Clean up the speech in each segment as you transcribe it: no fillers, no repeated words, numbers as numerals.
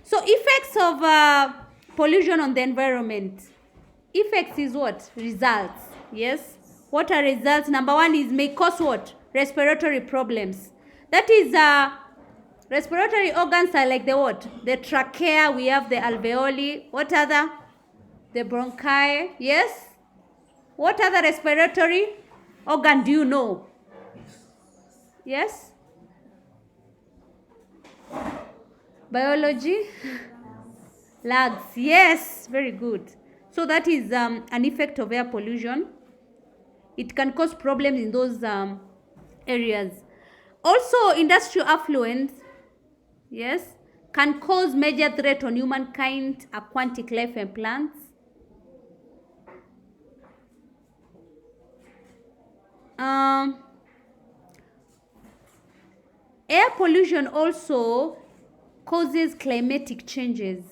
So effects of pollution on the environment. Effects is what? Results. Yes. What are results? Number one is may cause what? Respiratory problems. That is respiratory organs are like the what? The trachea, we have the alveoli. What other? The bronchi. Yes. What other respiratory organ do you know? Yes. Biology. Lungs. Yes. Very good. So that is an effect of air pollution. It can cause problems in those areas. Also, industrial affluence, yes, can cause major threat on humankind, aquatic life and plants. Air pollution also causes climatic changes,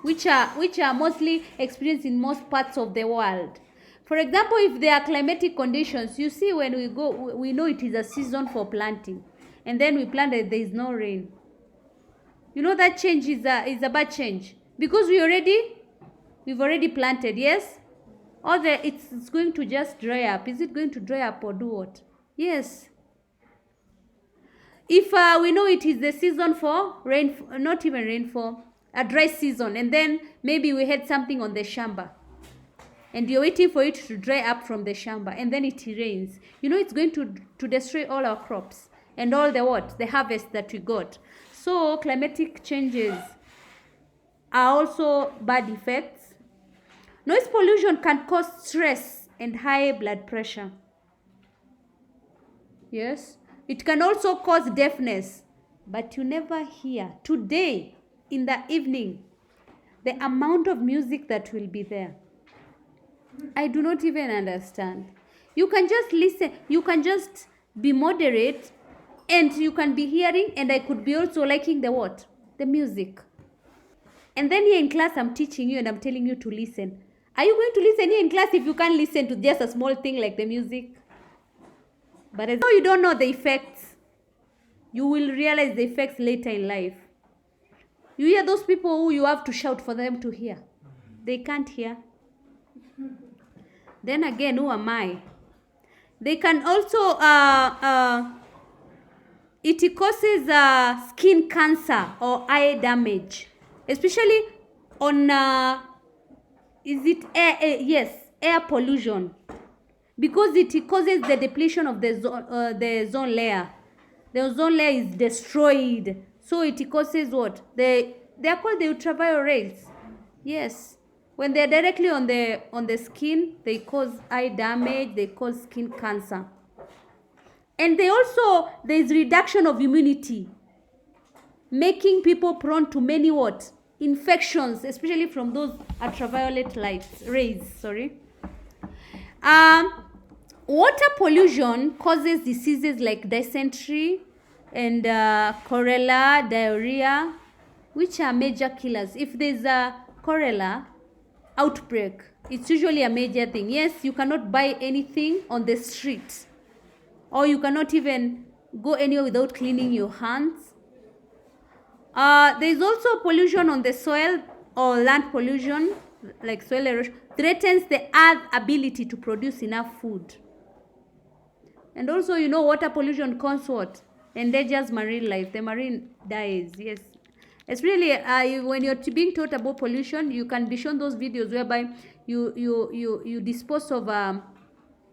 which are mostly experienced in most parts of the world. For example, if there are climatic conditions, you see when we go, we know it is a season for planting, and then we plant and there is no rain. You know that change is a bad change, because we've already planted, yes? Or it's going to just dry up. Is it going to dry up or do what? Yes. If we know it is the season for rain, not even rainfall, a dry season, and then maybe we had something on the shamba, and you're waiting for it to dry up from the shamba, and then it rains, you know it's going to destroy all our crops and all the harvest that we got. So climatic changes are also bad effects. Noise pollution can cause stress and high blood pressure. Yes. It can also cause deafness, but you never hear. Today, in the evening, the amount of music that will be there, I do not even understand. You can just listen, you can just be moderate, and you can be hearing, and I could be also liking the what? The music. And then here in class, I'm teaching you and I'm telling you to listen. Are you going to listen here in class if you can't listen to just a small thing like the music? But as you don't know the effects, you will realize the effects later in life. You hear those people who you have to shout for them to hear. They can't hear. Then again, who am I? They can also, it causes skin cancer or eye damage. Especially on, is it air? Yes, air pollution. Because it causes the depletion of the ozone layer. The ozone layer is destroyed. So it causes what? They are called the ultraviolet rays. Yes. When they are directly on the skin, they cause eye damage, they cause skin cancer. And there is reduction of immunity, making people prone to many what? Infections, especially from those ultraviolet rays. Water pollution causes diseases like dysentery and cholera, diarrhea, which are major killers. If there's a cholera outbreak, it's usually a major thing. Yes, you cannot buy anything on the street, or you cannot even go anywhere without cleaning your hands. There's also pollution on the soil, or land pollution, like soil erosion, threatens the earth's ability to produce enough food. And also, you know, water pollution causes what? Endangers marine life. The marine dies. Yes. It's really, when you're being taught about pollution, you can be shown those videos whereby you dispose of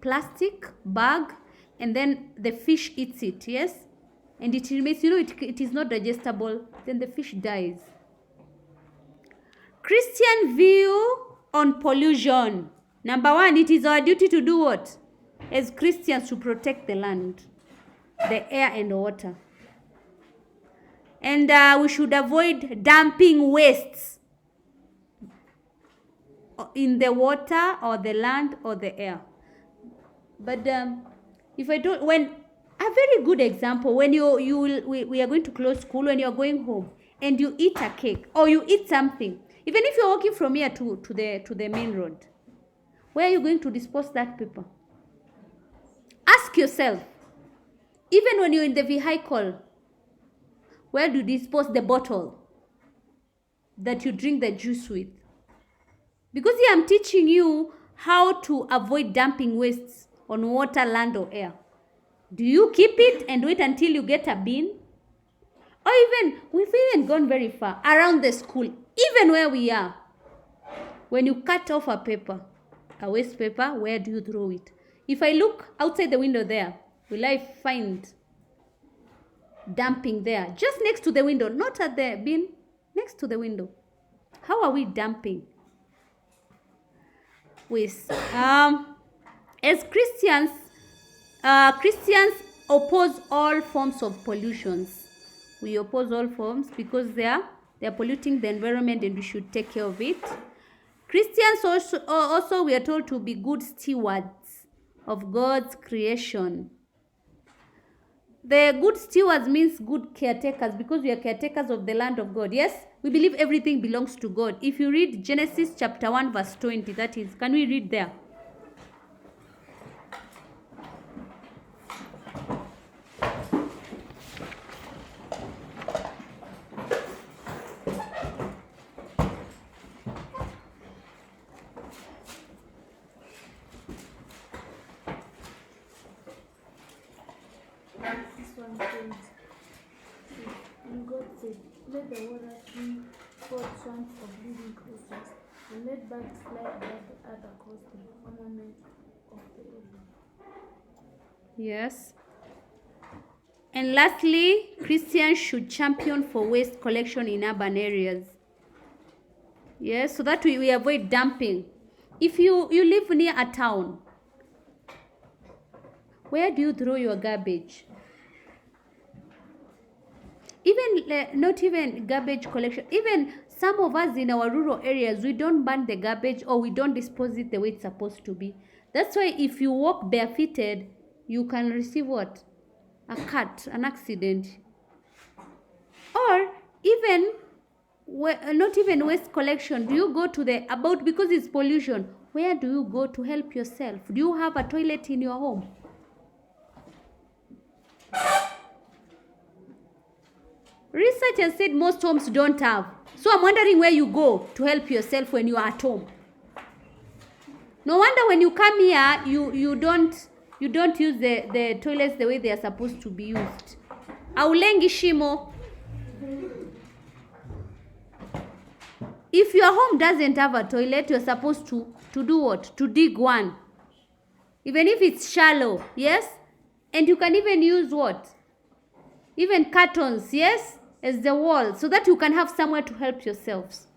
plastic bag, and then the fish eats it. Yes. And it remains, you know, it is not digestible. Then the fish dies. Christian view on pollution. Number one, it is our duty to do what? As Christians, to protect the land, the air and the water. And we should avoid dumping wastes in the water or the land or the air. But if I don't, when a very good example, when we are going to close school, when you are going home and you eat a cake or you eat something, even if you're walking from here to the main road, where are you going to dispose that paper? Ask yourself, even when you're in the vehicle, where do you dispose the bottle? that you drink the juice with. Because here I'm teaching you how to avoid dumping wastes on water, land, or air. Do you keep it and wait until you get a bin? Or even, we've even gone very far, around the school, even where we are. When you cut off a paper, a waste paper, where do you throw it? If I look outside the window there, will I find dumping there? Just next to the window, not at the bin, next to the window. How are we dumping waste? As Christians, Christians oppose all forms of pollutions. We oppose all forms because they are polluting the environment and we should take care of it. Christians also we are told to be good stewards of God's creation. The good stewards means good caretakers, because we are caretakers of the land of God. Yes, we believe everything belongs to God. If you read Genesis chapter 1 verse 20, that is, can we read there? And God said, let the water bring forth swamps of living creatures, and let birds fly above the earth across the firmament of the heaven. Yes. And lastly, Christians should champion for waste collection in urban areas. Yes, so that we avoid dumping. If you live near a town, where do you throw your garbage? Even not even garbage collection, even some of us in our rural areas, we don't burn the garbage or we don't dispose it the way it's supposed to be. That's why if you walk barefooted, you can receive what? A cut, an accident. Or even not even waste collection. Do you go to because it's pollution, where do you go to help yourself? Do you have a toilet in your home? Research has said most homes don't have. So I'm wondering where you go to help yourself when you are at home. No wonder when you come here, you don't use the toilets the way they are supposed to be used. Aulengi shimo. If your home doesn't have a toilet, you're supposed to do what? To dig one. Even if it's shallow, yes? And you can even use what? Even cartons, yes? As the wall, so that you can have somewhere to help yourselves.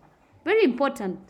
Very important.